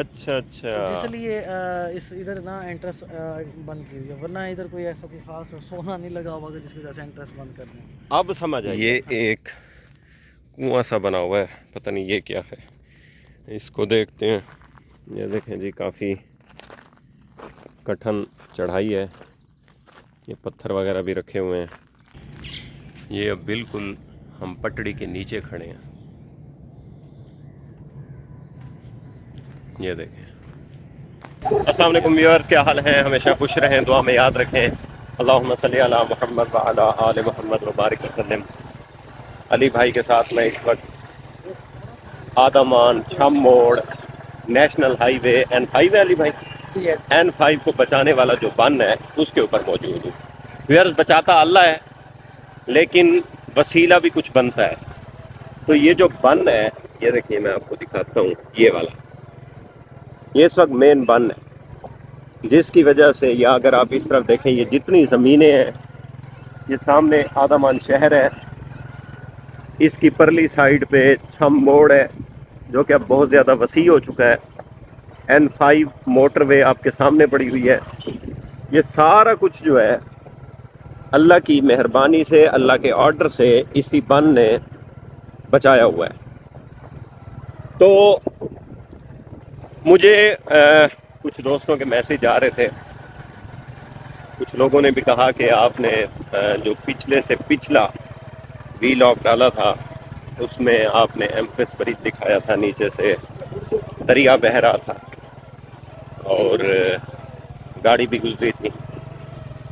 अच्छा अच्छा। तो जिसलिए इस इधर ना एंट्रेंस बंद की हुई है, वरना इधर कोई ऐसा कोई खास सोना नहीं लगा हुआ कि जिसकी वजह से एंट्रेंस बंद कर दें। अब समझ आई ये हाँ। एक कुआं सा बना हुआ है, पता नहीं ये क्या है। इसको देखते हैं। ये देखें जी, काफ़ी कठिन चढ़ाई है। ये पत्थर वगैरह भी रखे हुए हैं। ये अब बिल्कुल हम पटड़ी के नीचे खड़े हैं। ये देखें। अस्सलाम वालेकुम व्यूअर्स, क्या हाल है? हमेशा खुश रहें, दुआ में याद रखें। अल्लाहुम्मा सल्ली अला मुहम्मद व अला आले मुहम्मद व बारिक वसल्लम। अली भाई के साथ मैं इस वक्त आदमान छम मोड़ नेशनल हाईवे N5 है अली भाई, यस। N5 को बचाने वाला जो बन है उसके ऊपर मौजूद हूँ। व्यूअर्स, बचाता अल्लाह है, लेकिन वसीला भी कुछ बनता है। तो ये जो बन है, ये देखिए मैं आपको दिखाता हूँ। ये वाला, ये इस वक्त मेन बन है, जिसकी वजह से, या अगर आप इस तरफ देखें, ये जितनी ज़मीनें हैं, ये सामने आदमान शहर है, इसकी परली साइड पे छम मोड़ है जो कि अब बहुत ज़्यादा वसी हो चुका है। N5 मोटरवे आपके सामने पड़ी हुई है। ये सारा कुछ जो है अल्लाह की मेहरबानी से, अल्लाह के ऑर्डर से इसी बन ने बचाया हुआ है। तो मुझे कुछ दोस्तों के मैसेज आ रहे थे। कुछ लोगों ने भी कहा कि आपने जो पिछले से पिछला वीलॉग डाला था उसमें आपने एम्प्रेस ब्रिज दिखाया था, नीचे से दरिया बह रहा था और गाड़ी भी गुजरी थी।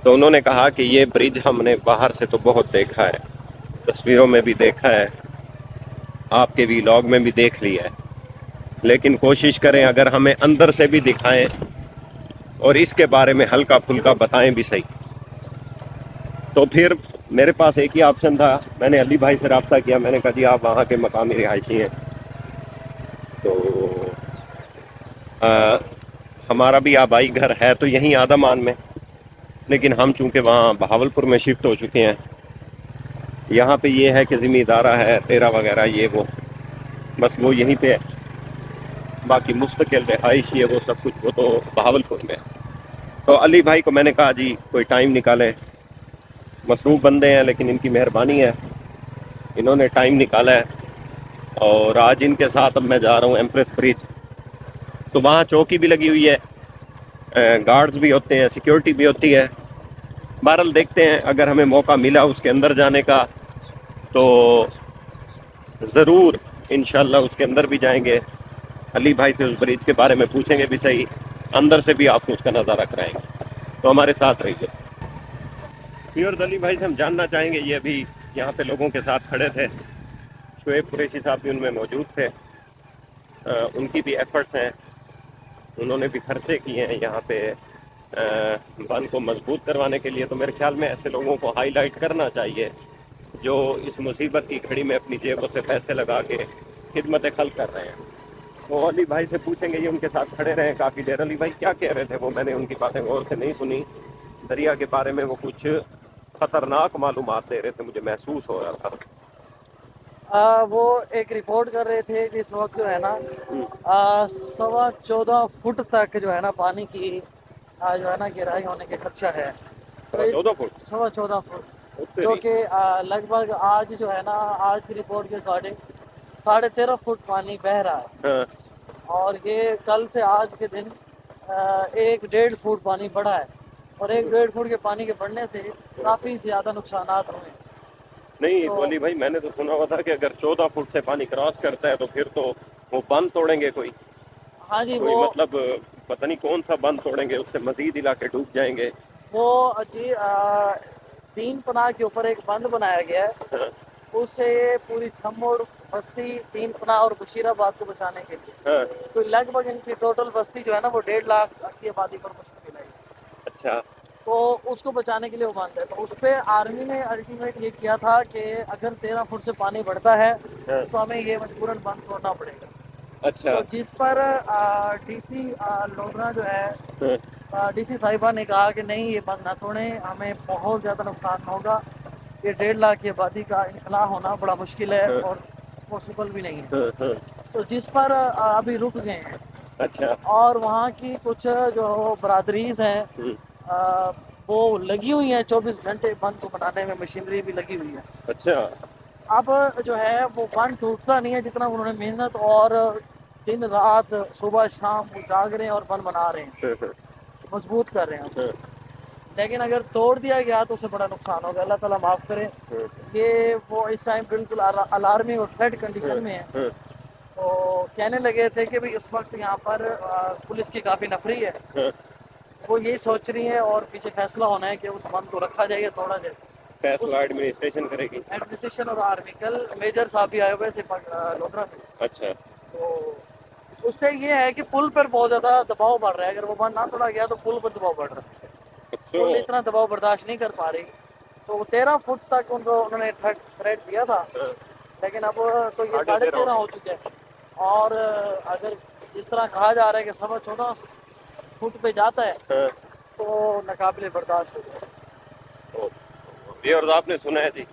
तो उन्होंने कहा कि ये ब्रिज हमने बाहर से तो बहुत देखा है, तस्वीरों में भी देखा है, आपके वीलॉग में भी देख लिया है, लेकिन कोशिश करें अगर हमें अंदर से भी दिखाएं और इसके बारे में हल्का फुल्का बताएं भी सही। तो फिर मेरे पास एक ही ऑप्शन था। मैंने अली भाई से रब्ता किया, मैंने कहा जी आप वहाँ के मकामी रिहायशी हैं, तो आ, हमारा भी आबाई घर है तो यहीं आदामान में, लेकिन हम चूंकि वहाँ बहावलपुर में शिफ्ट हो चुके हैं। यहाँ पे ये है कि ज़मींदारा है तेरा वगैरह, ये वो, बस वो यहीं पे है। बाकी मुस्तकिल रिहाइश ये वो सब कुछ वो तो बहावलपुर में है। तो अली भाई को मैंने कहा जी कोई टाइम निकाले, मसरूफ़ बंदे हैं लेकिन इनकी मेहरबानी है, इन्होंने टाइम निकाला है। और आज इनके साथ अब मैं जा रहा हूँ एम्प्रेस ब्रिज। तो वहाँ चौकी भी लगी हुई है, गार्ड्स भी होते हैं, सिक्योरिटी भी होती है। बहरहाल देखते हैं, अगर हमें मौका मिला उसके अंदर जाने का तो ज़रूर इंशाल्लाह उसके अंदर भी जाएंगे। अली भाई से उस ब्रिज के बारे में पूछेंगे भी सही, अंदर से भी आपको उसका नज़ारा कराएंगे। तो हमारे साथ रहिए। व्यूअर्स, अली भाई से हम जानना चाहेंगे, ये अभी यहाँ पे लोगों के साथ खड़े थे, शुएब कुरैशी साहब भी उनमें मौजूद थे। उनकी भी एफर्ट्स हैं, उन्होंने भी खर्चे किए हैं यहाँ पे बन को मजबूत करवाने के लिए। तो मेरे ख्याल में ऐसे लोगों को हाईलाइट करना चाहिए जो इस मुसीबत की घड़ी में अपनी जेबों से पैसे लगा के खिदमत खल्क कर रहे हैं। तो अली भाई से पूछेंगे, ये उनके साथ खड़े रहे काफ़ी देर। अली भाई क्या कह रहे थे वो? मैंने उनकी बातें गौर से नहीं सुनी। दरिया के बारे में वो कुछ ख़तरनाक मालूमात दे रहे थे, मुझे महसूस हो रहा था। वो एक रिपोर्ट कर रहे थे कि इस वक्त जो है ना हम्म। 14.25 फुट तक जो है ना पानी की जो है ना गहराई होने के खदशा है। तो सवा इस 14 फुट 14.25 फुट, जो उत्तरी। कि लगभग आज जो है ना, आज की रिपोर्ट के अकॉर्डिंग 13.5 फुट पानी बह रहा है। हाँ। और ये कल से आज के दिन 1.5 फुट पानी बढ़ा है। और एक हम्म। डेढ़ फुट के पानी के बढ़ने से काफ़ी ज़्यादा नुकसानात हुए हैं। नहीं तो तो अली भाई, मैंने तो सुना हुआ था कि अगर 14 फुट से पानी क्रॉस करता है तो फिर तो वो बंद तोड़ेंगे कोई हाँ जी, कोई मतलब पता नहीं कौन सा बंद तोड़ेंगे, उससे मजीद इलाके डूब जाएंगे। वो जी 3 पनाह के ऊपर एक बंद बनाया गया है, हाँ। उससे पूरी छम्मोड़ बस्ती, 3 पनाह और बशीराबाद को बचाने के लिए। हाँ। तो लगभग इनकी टोटल बस्ती जो है ना वो 1.5 लाख की आबादी पर मुश्तमिल है। अच्छा। तो उसको बचाने के लिए वो बंद है। तो उस पर आर्मी ने अल्टीमेट ये किया था कि अगर 13 फुट से पानी बढ़ता है हाँ। तो हमें ये मजबूरन बंद तोड़ना पड़ेगा। अच्छा। तो जिस पर डीसी लोधरा जो है, हाँ। डीसी साहिबा ने कहा कि नहीं, ये बंद ना तोड़ें, हमें बहुत ज़्यादा नुकसान होगा। ये 1.5 लाख की आबादी का इनखला होना बड़ा मुश्किल है हाँ। और पॉसिबल भी नहीं है। हाँ। हाँ। तो जिस पर अभी रुक गए हैं। अच्छा। और वहाँ की कुछ जो बरादरीज हैं हम्म। अ, वो लगी हुई हैं 24 घंटे बंद को बनाने में, मशीनरी भी लगी हुई है। अच्छा। अब जो है वो बंद टूटता नहीं है, जितना उन्होंने मेहनत और दिन रात सुबह शाम वो जाग रहे हैं और बंद बना रहे हैं, हाँ, मजबूत कर रहे हैं हाँ, उसको। लेकिन अगर तोड़ दिया गया तो उससे बड़ा नुकसान होगा, अल्लाह ताला माफ़ करे। हाँ, ये वो इस टाइम बिल्कुल अलार्मिंग और थ्रेट हाँ, कंडीशन में है। हाँ, तो कहने लगे थे कि भाई उस वक्त यहाँ पर पुलिस की काफ़ी नफरी है, हाँ। वो यही सोच रही है और पीछे फैसला होना है कि उस बंद को रखा जाए या तोड़ा जाए। उस फैसला एडमिनिस्ट्रेशन करेगी। एडमिनिस्ट्रेशन और आर्मी, कल मेजर साहब भी आए हुए थे लोधरा में। अच्छा। तो उससे ये है कि पुल पर बहुत ज़्यादा दबाव बढ़ रहा है, अगर वो बंद ना तोड़ा गया तो पुल पर दबाव बढ़ रहा है, अच्छा। पुल इतना दबाव बर्दाश्त नहीं कर पा रही। तो 13 फुट तक उन्होंने थ्रेट दिया था, हाँ, लेकिन अब तो ये साढ़े साढ़े तेरह तेरह हो हो चुके हैं। और अगर जिस तरह कहा जा रहा है कि 14.5 फुट पे जाता है गए। हाँ। तो नाकाबिले बर्दाश्त हो जाए। तो ये और आपने सुना है जी,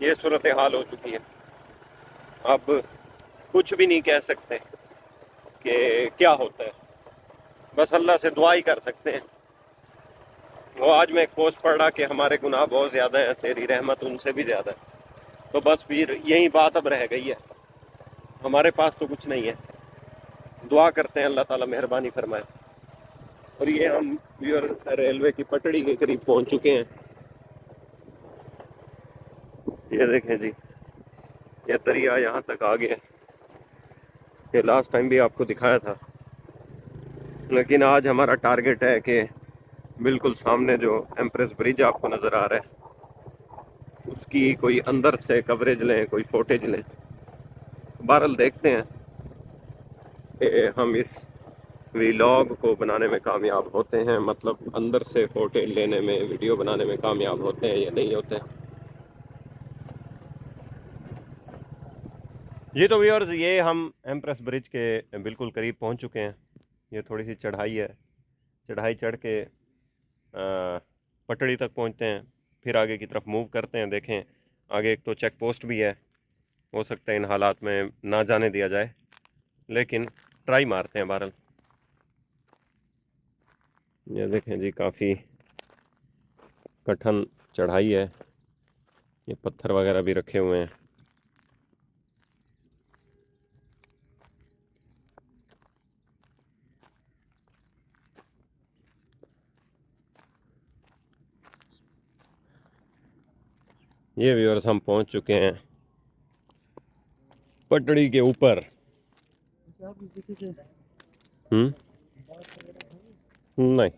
ये सूरत हाल हो चुकी है। अब कुछ भी नहीं कह सकते कि क्या होता है, बस अल्लाह से दुआ ही कर सकते हैं। वो आज मैं एक पोस्ट पढ़ रहा कि हमारे गुनाह बहुत ज़्यादा हैं, तेरी रहमत उनसे भी ज़्यादा है। तो बस फिर यही बात अब रह गई है, हमारे पास तो कुछ नहीं है। दुआ करते हैं अल्लाह ताला मेहरबानी फरमाए। और ये हम व्यूअर रेलवे की पटड़ी के करीब पहुंच चुके हैं। ये देखें जी, ये दरिया यहाँ तक आ गया। ये लास्ट टाइम भी आपको दिखाया था, लेकिन आज हमारा टारगेट है कि बिल्कुल सामने जो एम्प्रेस ब्रिज आपको नज़र आ रहा है उसकी कोई अंदर से कवरेज लें, कोई फोटेज लें। बहरहाल देखते हैं कि हम इस व्लॉग को बनाने में कामयाब होते हैं, मतलब अंदर से फोटेज लेने में, वीडियो बनाने में कामयाब होते हैं या नहीं होते हैं। जी तो व्यूअर्स, ये हम एम्प्रेस ब्रिज के बिल्कुल करीब पहुंच चुके हैं। ये थोड़ी सी चढ़ाई है, चढ़ाई चढ़ के पटड़ी तक पहुंचते हैं, फिर आगे की तरफ मूव करते हैं। देखें आगे एक तो चेक पोस्ट भी है, हो सकता है इन हालात में ना जाने दिया जाए, लेकिन ट्राई मारते हैं बहरहाल। ये देखें जी, काफ़ी कठिन चढ़ाई है, ये पत्थर वगैरह भी रखे हुए हैं। ये व्यूअर्स, हम पहुंच चुके हैं पटड़ी के ऊपर। हम्म। नहीं,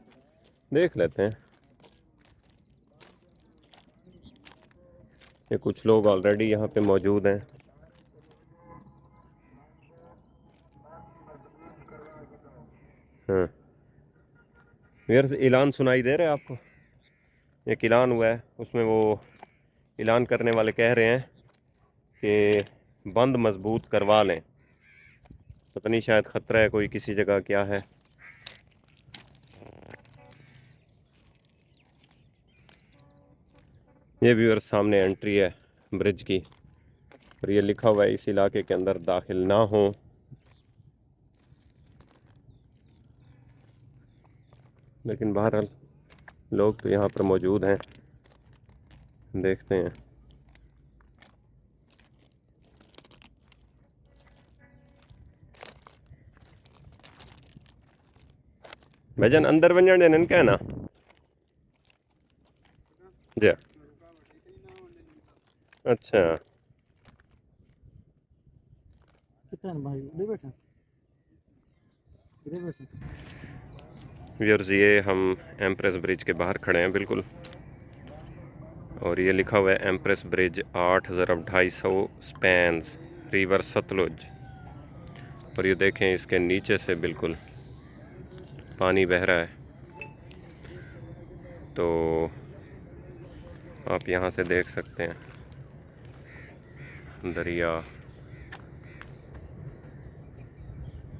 देख लेते हैं। ये कुछ लोग ऑलरेडी यहाँ पे मौजूद हैं। हाँ व्यूअर्स, ऐलान सुनाई दे रहा है आपको? एक ऐलान हुआ है, उसमें वो ऐलान करने वाले कह रहे हैं कि बंद मजबूत करवा लें। पता नहीं, शायद ख़तरा है कोई किसी जगह, क्या है। ये व्यूअर्स, सामने एंट्री है ब्रिज की, और ये लिखा हुआ है इस इलाके के अंदर दाखिल ना हो। लेकिन बहरहाल लोग तो यहाँ पर मौजूद हैं, देखते हैं। भजन अंदर वंजन देने क्या ना जी। अच्छा। कितना है भाई, ले बैठा ले बैठा। व्यूअर्स, ये हम एम्प्रेस ब्रिज के बाहर खड़े हैं बिल्कुल, और ये लिखा हुआ है Empress Bridge 8,250 spans river Sutlej. और ये देखें, इसके नीचे से बिल्कुल पानी बह रहा है। तो आप यहाँ से देख सकते हैं दरिया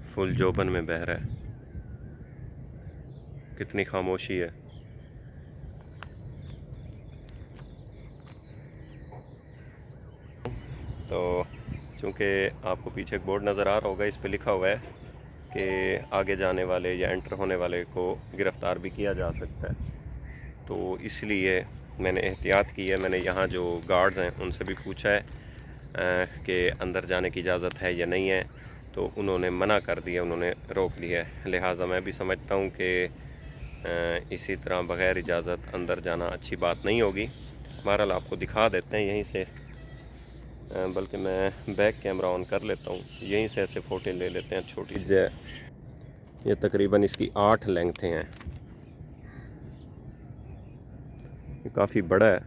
फुल जोबन में बह रहा है। कितनी खामोशी है। तो चूँकि आपको पीछे एक बोर्ड नज़र आ रहा होगा, इस पे लिखा हुआ है कि आगे जाने वाले या एंटर होने वाले को गिरफ़्तार भी किया जा सकता है। तो इसलिए मैंने एहतियात की है। मैंने यहाँ जो गार्ड्स हैं उनसे भी पूछा है कि अंदर जाने की इजाज़त है या नहीं है, तो उन्होंने मना कर दिया, उन्होंने रोक दिया है। लिहाजा मैं भी समझता हूँ कि इसी तरह बग़ैर इजाज़त अंदर जाना अच्छी बात नहीं होगी। बहरहाल आपको दिखा देते हैं यहीं से, बल्कि मैं बैक कैमरा ऑन कर लेता हूँ, यहीं से ऐसे फ़ोटो ले लेते हैं। छोटी सी ये तकरीबन इसकी 8 लेंथें हैं, ये काफ़ी बड़ा है।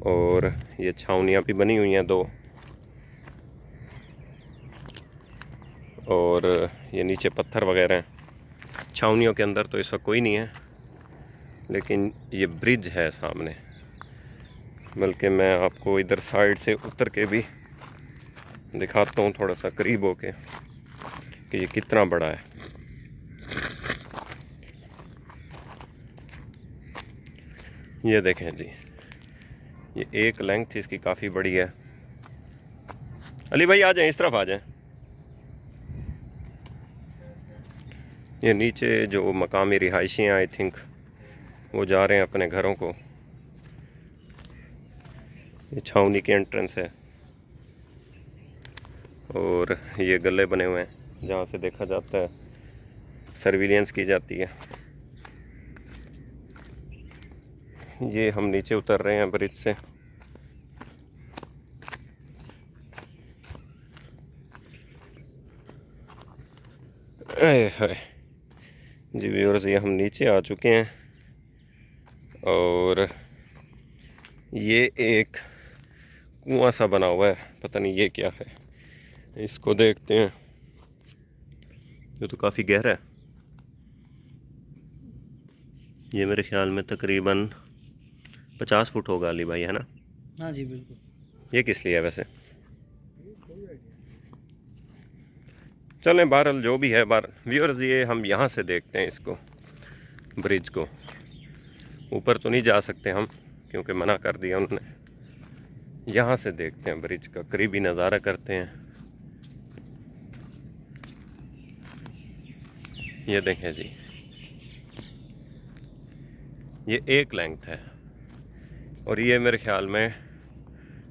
और ये छावनियाँ भी बनी हुई हैं 2, और ये नीचे पत्थर वगैरह हैं। छावनियों के अंदर तो इस वक्त कोई नहीं है, लेकिन ये ब्रिज है सामने। बल्कि मैं आपको इधर साइड से उतर के भी दिखाता हूँ थोड़ा सा करीब होके कि ये कितना बड़ा है। ये देखें जी, ये एक लेंथ इसकी काफ़ी बड़ी है। अली भाई आ जाएं, इस तरफ आ जाएं। ये नीचे जो मकामी रिहायशी हैं, आई थिंक वो जा रहे हैं अपने घरों को। ये छावनी की एंट्रेंस है और ये गले बने हुए हैं जहाँ से देखा जाता है, सर्विलेंस की जाती है। ये हम नीचे उतर रहे हैं ब्रिज से। हाय जी व्यूअर्स, ये हम नीचे आ चुके हैं और ये एक कुआं सा बना हुआ है, पता नहीं ये क्या है, इसको देखते हैं। ये तो काफ़ी गहरा है, ये मेरे ख्याल में तकरीबन 50 फुट होगा अली भाई, है ना? हाँ जी बिल्कुल। ये किस लिए है वैसे? चलें, बहरहाल जो भी है। व्यूअर्स, ये हम यहाँ से देखते हैं इसको, ब्रिज को। ऊपर तो नहीं जा सकते हम क्योंकि मना कर दिया उन्होंने। यहाँ से देखते हैं ब्रिज का, करीबी नज़ारा करते हैं। ये देखें जी, ये एक लेंथ है और ये मेरे ख्याल में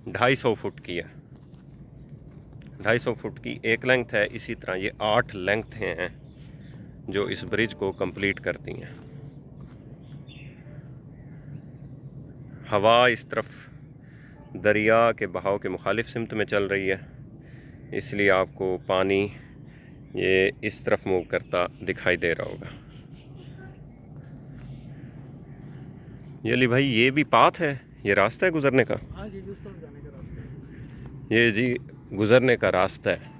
250 फुट की है। 250 फुट की एक लेंथ है। इसी तरह ये 8 लेंथ हैं जो इस ब्रिज को कंप्लीट करती हैं। हवा इस तरफ दरिया के बहाव के मुखालिफ सिमत में चल रही है, इसलिए आपको पानी ये इस तरफ मूव करता दिखाई दे रहा होगा। ये अली भाई, ये भी पाथ है, ये रास्ता है गुजरने का? हाँ जी, उस तरफ जाने का रास्ता है। ये जी गुजरने का रास्ता है।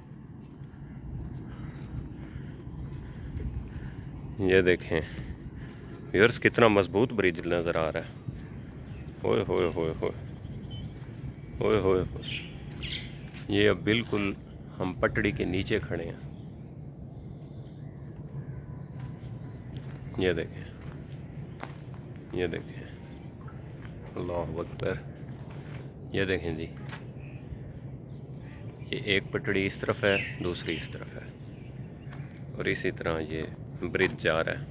ये देखें व्यूअर्स, कितना मजबूत ब्रिज नज़र आ रहा है। ओए होए होए होए ओए होए होए। ये अब बिल्कुल हम पटड़ी के नीचे खड़े हैं। ये देखें, ये देखें, अल्लाह अकबर। ये देखें जी, ये एक पटड़ी इस तरफ है, दूसरी इस तरफ है, और इसी तरह ये ब्रिज जा रहा है।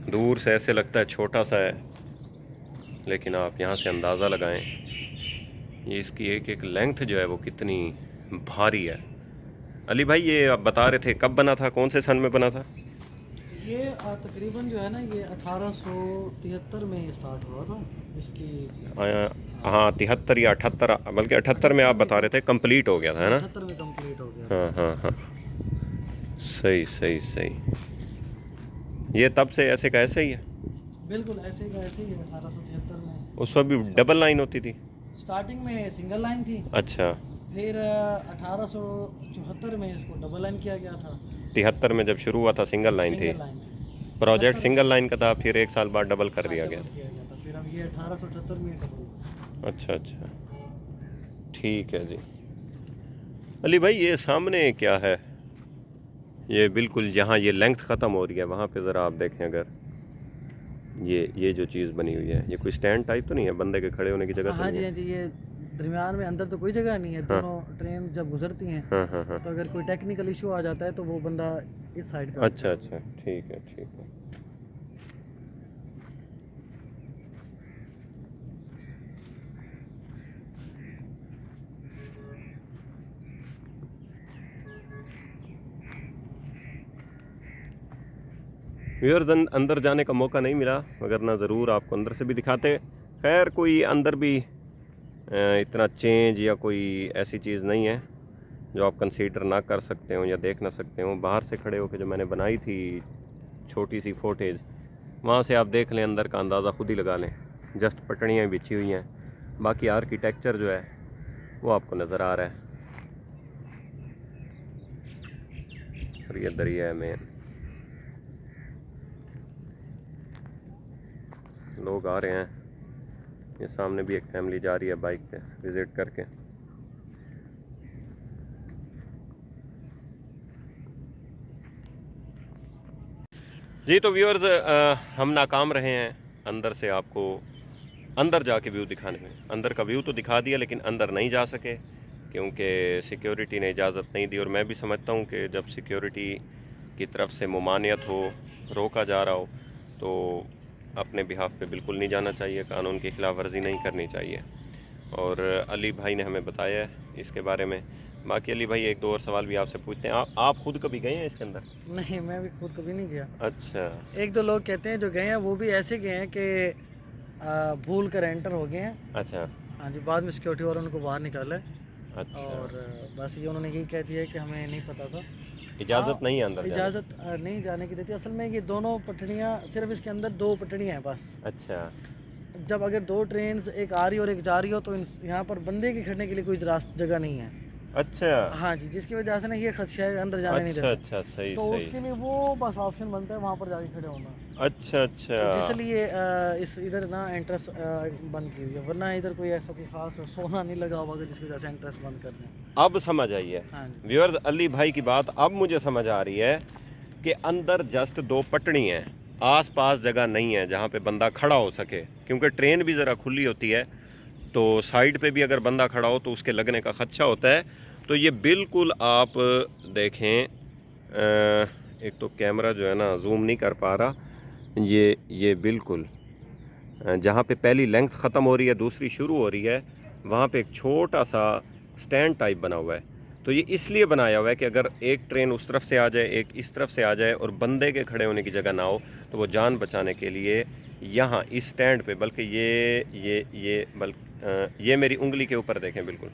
दूर से ऐसे लगता है छोटा सा है, लेकिन आप यहाँ से अंदाज़ा लगाएं, ये इसकी एक एक लेंथ जो है वो कितनी भारी है। अली भाई, ये आप बता रहे थे कब बना था, कौन से सन में बना था? ये तकरीबन जो है ना, ये 1873 में स्टार्ट हुआ था इसकी। हाँ 73 या 78, बल्कि 78 में आप बता रहे थे कंप्लीट हो गया था, है ना? 78 में कंप्लीट हो गया था। हाँ हाँ हाँ, सही सही सही। ये तब से ऐसे का ऐसे ही है? बिल्कुल ऐसे का ऐसे ही है। 1873 में उस वक्त भी डबल लाइन होती थी? स्टार्टिंग में सिंगल लाइन थी, अच्छा। फिर 1874 में इसको डबल लाइन किया गया था। 73 में जब शुरू हुआ था सिंगल लाइन थी, सिंगल लाइन थी। प्रोजेक्ट सिंगल लाइन का था, फिर एक साल बाद डबल कर दिया गया डबल किया गया था, फिर अब ये 1878 में डबल हुआ। अच्छा अच्छा, ठीक है जी। अली भाई, ये सामने क्या है? ये बिल्कुल जहाँ ये लेंथ ख़त्म हो रही है वहाँ पे ज़रा आप देखें, अगर ये जो चीज़ बनी हुई है, ये कोई स्टैंड टाइप तो नहीं है, बंदे के खड़े होने की जगह तो हाँ नहीं जी, है? हाँ जी, ये दरमियान में अंदर तो कोई जगह नहीं है, दोनों ट्रेन जब गुजरती हैं हाँ हाँ हाँ। तो अगर कोई टेक्निकल इशू आ जाता है तो वो बंदा इस साइड पे अच्छा अच्छा, ठीक है ठीक है। व्यूअर्स, अंदर जाने का मौका नहीं मिला, मगर ना ज़रूर आपको अंदर से भी दिखाते। खैर कोई अंदर भी इतना चेंज या कोई ऐसी चीज़ नहीं है जो आप कंसीडर ना कर सकते हो या देख ना सकते हो। बाहर से खड़े होकर जो मैंने बनाई थी छोटी सी फुटेज, वहाँ से आप देख लें, अंदर का अंदाज़ा खुद ही लगा लें। जस्ट पटड़ियाँ बिछी हुई हैं, बाकी आर्किटेक्चर जो है वो आपको नज़र आ रहा है। और ये दरिया है मेन, लोग आ रहे हैं। ये सामने भी एक फैमिली जा रही है बाइक पे विज़िट करके। जी तो व्यूअर्स, हम नाकाम रहे हैं अंदर से आपको अंदर जाके व्यू दिखाने में। अंदर का व्यू तो दिखा दिया, लेकिन अंदर नहीं जा सके क्योंकि सिक्योरिटी ने इजाज़त नहीं दी। और मैं भी समझता हूँ कि जब सिक्योरिटी की तरफ से मुमानियत हो, रोका जा रहा हो, तो अपने बिहाफ पे बिल्कुल नहीं जाना चाहिए, कानून की खिलाफ वर्जी नहीं करनी चाहिए। और अली भाई ने हमें बताया है इसके बारे में। बाकी अली भाई, एक दो और सवाल भी आपसे पूछते हैं। आप खुद कभी गए हैं इसके अंदर? नहीं, मैं भी खुद कभी नहीं गया। अच्छा एक दो लोग कहते हैं जो गए हैं वो भी ऐसे गए हैं कि भूल कर एंटर हो गए हैं। अच्छा हाँ जी, बाद में सिक्योरिटी वालों उनको बाहर निकाला है। अच्छा, और बस ये उन्होंने यही कह दिया है कि हमें नहीं पता था। इजाज़त नहीं है अंदर जाने इजाज़त नहीं जाने की देती। असल में ये दोनों पटड़ियाँ, सिर्फ इसके अंदर दो पटड़ियाँ हैं बस। की? अच्छा जब अगर दो ट्रेन एक आ रही हो और एक जा रही हो तो यहाँ पर बंदे के खड़ने के लिए कोई जगह नहीं है। अच्छा हाँ जी, जिसकी वजह से ना ये खदशा है, अंदर जाने नहीं अच्छा देते। अच्छा, सही तो सही। उसके लिए वो बस ऑप्शन बनता है वहाँ पर जाके खड़े होना। अच्छा तो अच्छा, इसलिए इस इधर ना एंट्रेंस बंद की हुई है, वरना इधर कोई ऐसा कोई खास सोना नहीं लगा होगा जिसकी वजह से एंट्रेंस बंद कर दें। अब समझ आई है हाँ जी। व्यूअर्स। अली भाई की बात अब मुझे समझ आ रही है कि अंदर जस्ट दो पटड़ी हैं, आस-पास जगह नहीं है जहाँ पे बंदा खड़ा हो सके, क्योंकि ट्रेन भी ज़रा खुली होती है तो साइड पे भी अगर बंदा खड़ा हो तो उसके लगने का खदशा होता है। तो ये बिल्कुल आप देखें, एक तो कैमरा जो है ना जूम नहीं कर पा रहा, ये बिल्कुल जहाँ पे पहली लेंथ ख़त्म हो रही है दूसरी शुरू हो रही है, वहाँ पे एक छोटा सा स्टैंड टाइप बना हुआ है। तो ये इसलिए बनाया हुआ है कि अगर एक ट्रेन उस तरफ से आ जाए, एक इस तरफ से आ जाए और बंदे के खड़े होने की जगह ना हो, तो वो जान बचाने के लिए यहाँ इस स्टैंड पे, बल्कि ये मेरी उंगली के ऊपर देखें, बिल्कुल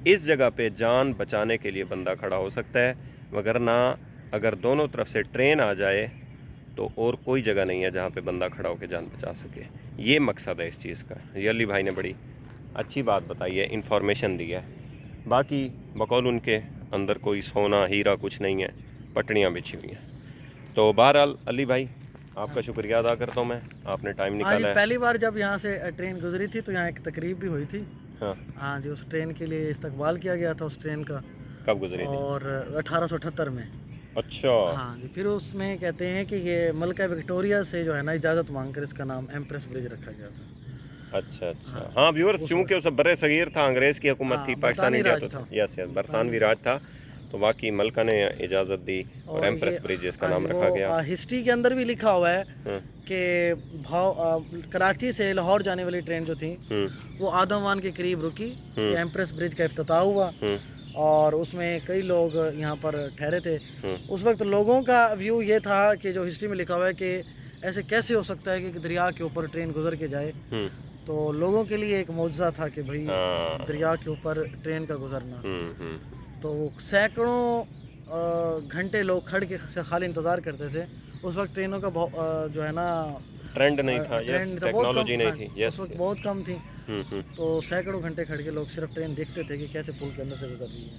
इस जगह पे जान बचाने के लिए बंदा खड़ा हो सकता है। वगरना अगर दोनों तरफ से ट्रेन आ जाए तो और कोई जगह नहीं है जहाँ पे बंदा खड़ा होकर जान बचा सके। ये मकसद है इस चीज़ का। ये अली भाई ने बड़ी अच्छी बात बताई है, इन्फॉर्मेशन दी है। बाकी बकौल उनके अंदर कोई सोना हीरा कुछ नहीं है, पटड़ियाँ बिछी हुई हैं। तो बहरहाल अली भाई, आपका शुक्रिया अदा करता हूँ मैं, आपने टाइम हाँ जी, निकाला है। पहली बार जब यहाँ से ट्रेन गुजरी थी तो यहाँ एक तकरीब भी हुई थी। हाँ, हाँ जी, उस ट्रेन के लिए इस्तकबाल किया गया था उस ट्रेन का। कब गुजरी थी? और 1878 में। अच्छा हाँ जी, फिर उसमें कहते हैं कि ये मलका विक्टोरिया से जो है ना इजाज़त मांग कर इसका नाम एम्प्रेस ब्रिज रखा गया था। अच्छा अच्छा, हाँ व्यूअर्स, चूँकि उस बड़े सगीर था, अंग्रेज़ की हुकूमत हाँ, थी, पाकिस्तानी बरतानी राज था, था। यस यस, बरतानवी राज था। तो वाकई मलका ने इजाज़त दी और एम्प्रेस ब्रिज इसका हाँ नाम जी, रखा वो गया। हिस्ट्री के अंदर भी लिखा हुआ है हम्म कि कराची से लाहौर जाने वाली ट्रेन जो थी हम्म वो आदमवान के करीब रुकी। ये एम्प्रेस ब्रिज का इफ्तिताह हुआ हम्म और उसमें कई लोग यहाँ पर ठहरे थे। हम्म उस वक्त लोगों का व्यू ये था कि जो हिस्ट्री में लिखा हुआ है कि ऐसे कैसे हो सकता है कि दरिया के ऊपर ट्रेन गुजर के जाए। हम्म, तो लोगों के लिए एक मौजज़ा था कि भाई हाँ, दरिया के ऊपर ट्रेन का गुजरना। हम्म, तो सैकड़ों घंटे लोग खड़ के से खाली इंतज़ार करते थे। उस वक्त ट्रेनों का जो है ना ट्रेंड नहीं था, ट्रेंड यस, नहीं था, बहुत कम। टेक्नोलॉजी नहीं हाँ, थी, उस यस। वक्त बहुत कम थी। हम्म, तो सैकड़ों घंटे खड़ के लोग सिर्फ ट्रेन देखते थे कि कैसे पुल के अंदर से गुजर रही है।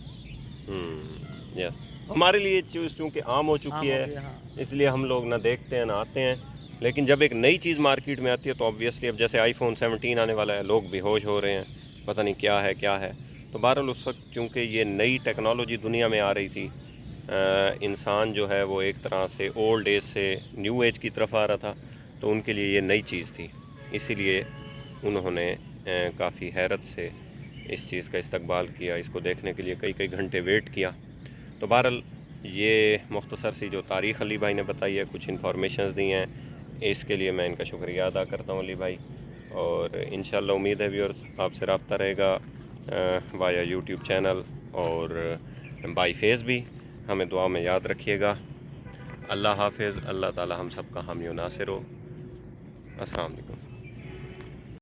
यस, हमारे लिए चीज़ चूँकि आम हो आम चुकी हो है, गया, हाँ। इसलिए हम लोग ना देखते हैं ना आते हैं। लेकिन जब एक नई चीज़ मार्केट में आती है तो ऑब्वियसली, अब जैसे आईफोन 17 आने वाला है, लोग बेहोश हो रहे हैं, पता नहीं क्या है क्या है। तो बहरहाल उस वक्त चूँकि ये नई टेक्नोलॉजी दुनिया में आ रही थी, इंसान जो है वो एक तरह से ओल्ड एज से न्यू एज की तरफ आ रहा था, तो उनके लिए ये नई चीज़ थी। इसीलिए उन्होंने काफ़ी हैरत से इस चीज़ का इस्तकबाल किया, इसको देखने के लिए कई कई घंटे वेट किया। तो बहरहाल ये मुख्तसर सी जो तारीख़ अली भाई ने बताई है, कुछ इन्फॉर्मेशंस दी हैं, इसके लिए मैं इनका शुक्रिया अदा करता हूँ अली भाई। और इंशाल्लाह उम्मीद है व्यूअर्स आपसे रब्ता रहेगा वाया यूट्यूब चैनल और बाई फेस भी। हमें दुआ में याद रखिएगा। अल्लाह हाफिज़। अल्लाह ताला हम सब का हामी व नासिर हो। अस्सलाम वालेकुम।